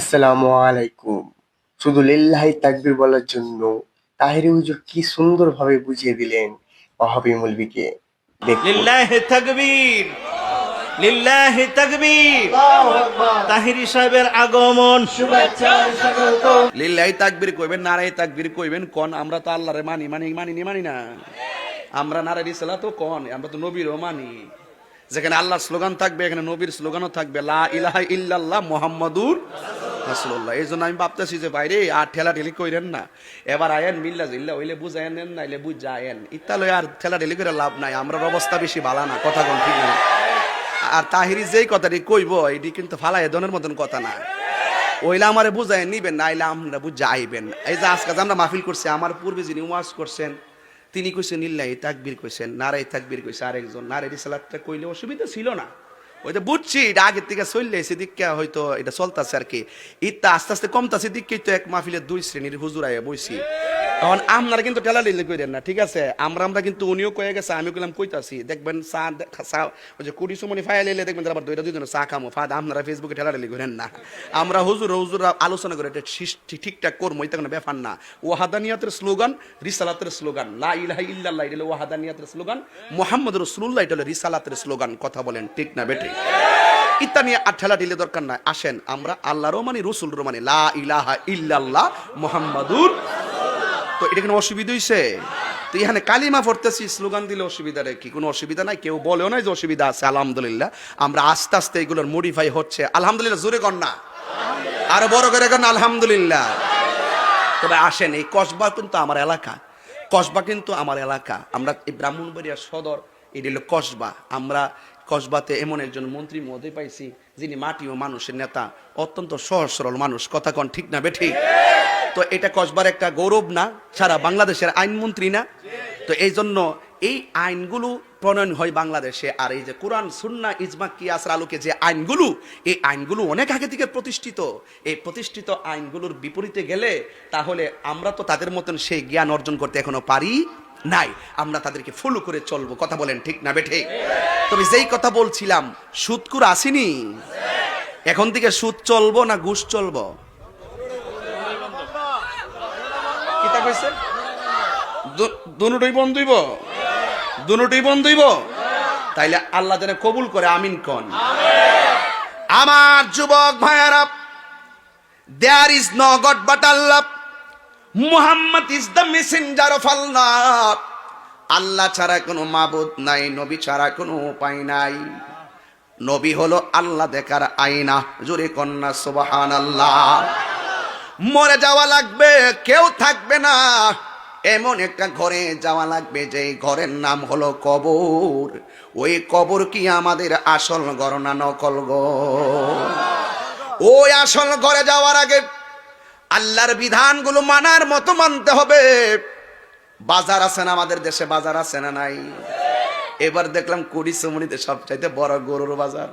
আসসালামু আলাইকুম। শুধু লিল্লাহি তাকবীর বলার জন্য তাহিরি হুজুর কি সুন্দরভাবে বুঝিয়ে দিলেন ওয়াহাবি মৌলবীকে। দেখুন। লিল্লাহি তাকবীর, লিল্লাহি তাকবীর। তাহিরি সাহেবের আগমন। লিল্লাহি তাকবীর কইবেন, নারায়ে তাকবীর কইবেন কোন? আমরা তো আল্লাহরে মানি না। আমরা নারায়ে রিসালাত তো কোন, আমরা তো নবীরও মানি। যেখানে আল্লাহর স্লোগান থাকবে এখানে নবীর স্লোগানও থাকবে, লা ইলাহা ইল্লাল্লাহ মুহাম্মাদুর রাসূলুল্লাহ। এই জন্য আমি ভাবতেছি যে বাইরে আর ঠেলা ঠেলি কইরেন না, এবার আয়েন মিল্লা জিল্লা হইলে বুঝায়েন নেন, নাইলে বুঝায়েন ইত্যালয় আর ঠেলা ঠেলি করে লাভ নাই। আমরা অবস্থা বেশি ভালো না, কথা কোন ঠিক না। আর তাহিরি যেই কথাটি কইব এটি কিন্তু ফালাই দনের মতন কথা না। ওইলা আমারে বুঝায় নিবেন, নাইলে আমরা বুঝাইবেন। এই যে আজকে আমরা মাহফিল করছি, আমার পূর্বে যিনি ওয়াজ করছেন তিনি কইছেন লিল্লাহি তাকবীর কইছেন, নারায়ে তাকবীর কইছে আরেকজন, নারায়ে রিসালাতটা কইলে অসুবিধা ছিল না। ওই যে বুঝছি এটা আগের থেকে চললে সেদিকে হয়তো এটা চলতেছে আর কি। ইত্যা আস্তে আস্তে কমতাছে দিককেই তো এক মাহফিলের দুই শ্রেণীর হুজুর আয়া বইছি। তখন আপনারা কিন্তু ঠেলা লিলে কইরেন না, ঠিক আছে? আমরা কিন্তু উনিও কয়ে গেছে, আমি কইলাম কইতাছি। দেখবেন চা ওই যে কুড়ি সময় ফাইল এলে দেখবেন আবার দুইজন চা খামো ফাদ। আপনারা ফেসবুকে ঠেলা লিলে করেন না। আমরা হুজুর আলোচনা করে এটা ঠিকঠাক করবো, এটা কোনো ব্যাপার না। ওয়াহাদানিয়াতের স্লোগান, রিসালাতের স্লোগান। লা ইলাহা ইল্লাল্লাহ এটা হলো ওয়াহাদানিয়াতের স্লোগান, মুহাম্মদুর রাসূলুল্লাহ এটা হলো রিসালাতের স্লোগান। কথা বলেন ঠিক না বেঠিক? ইত্যা নিয়ে আর ঠেলা ঢিলে দরকার নাই। আসেন আমরা আল্লাহরও মানি, রসুলরও মানি, লা ইলাহা ইল্লাল্লাহ মুহাম্মাদুর। তো এটা কোনো অসুবিধা হইছে? তো এখানে কালিমা পড়তেছি, স্লোগান দিলে অসুবিধা কি? কোনো অসুবিধা নাই, কেউ বলেও নাই যে অসুবিধা আছে। আলহামদুলিল্লাহ আমরা আস্তে আস্তে এগুলোর মডিফাই হচ্ছে। আলহামদুলিল্লাহ জোরে কর না, আরো বড় করে কর না আলহামদুলিল্লাহ। তবে আসেন, এই কসবা কিন্তু আমার এলাকা, কসবা কিন্তু আমার এলাকা। আমরা এই ব্রাহ্মণবাড়িয়া সদর, এটি হলো কসবা। আমরা কসবাতে এমন একজন মন্ত্রী মহোদয় পাইছি যিনি মাটি ও মানুষের নেতা, অত্যন্ত সহজ সরল মানুষ। কথা কন ঠিক না বেঠিক? তো এটা কসবার একটা গৌরব না? সারা বাংলাদেশের আইনমন্ত্রী না? তো এই জন্য এই আইনগুলো প্রণয়ন হয় বাংলাদেশে। আর এই যে কোরআন সুন্নাহ ইজমা কিয়াসের আলোকে যে আইনগুলো, এই আইনগুলো অনেক আগে থেকে প্রতিষ্ঠিত। এই প্রতিষ্ঠিত আইনগুলোর বিপরীতে গেলে তাহলে আমরা তো তাদের মতন সেই জ্ঞান অর্জন করতে এখনো পারি নাই। আমরা তাদেরকে ফলো করে চলবো। কথা বলেন ঠিক না বেঠিক? তবে যেই কথা বলছিলাম, সুদকুর আসেনি, এখন থেকে সুদ চলবো না ঘুষ চলবো? কিতা কইছে? দুটোই বন্ধ হইব, দুটোই বন্ধ হইব। তাইলে আল্লাহ যেন কবুল করে, আমিন কোন। আমার যুবক ভাইয়ারা, there is no god but Allah, Muhammad is the messenger of Allah. Allah ছাড়া কোনো মাবুদ নাই, নবী ছাড়া কোনো উপায় নাই। নবী হলো আল্লাহ দেখার আয়না। জোরে কন্যা সুবহানাল্লাহ। মরে যাওয়া লাগবে, কেউ থাকবে না, এমন একটা ঘরে যাওয়া লাগবে যে ঘরের নাম হলো কবর। ওই কবর কি আমাদের আসল ঘর না নকল ঘর? ওই আসল ঘরে যাওয়ার আগে আল্লাহর বিধানগুলো মানার মতো মানতে হবে। বাজার আছে না আমাদের দেশে? বাজার আছে না নাই? এবার দেখলাম কুড়ি সমনিতে সবচাইতে বড় গরুর বাজার।